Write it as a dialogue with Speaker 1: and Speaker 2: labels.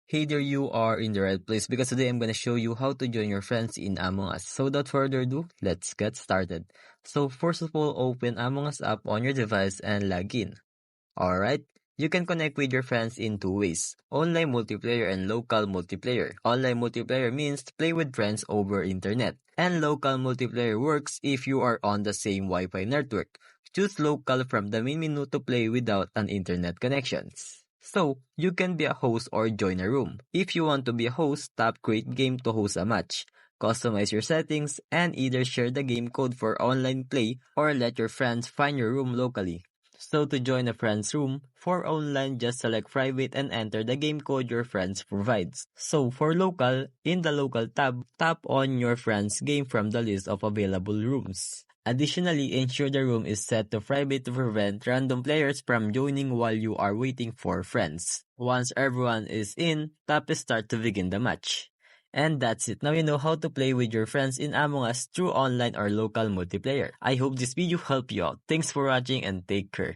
Speaker 1: Hey there, you are in the right place because today I'm gonna show you how to join your friends in Among Us. So without further ado, let's get started. So first of all, open Among Us app on your device and log in. Alright? You can connect with your friends in two ways, online multiplayer and local multiplayer. Online multiplayer means play with friends over internet. And local multiplayer works if you are on the same Wi-Fi network. Choose local from the main menu to play without an internet connections. So, you can be a host or join a room. If you want to be a host, tap create game to host a match. Customize your settings and either share the game code for online play or let your friends find your room locally. So to join a friend's room, for online, just select private and enter the game code your friends provides. So for local, in the local tab, tap on your friend's game from the list of available rooms. Additionally, ensure the room is set to private to prevent random players from joining while you are waiting for friends. Once everyone is in, tap start to begin the match. And that's it. Now you know how to play with your friends in Among Us through online or local multiplayer. I hope this video helped you out. Thanks for watching and take care.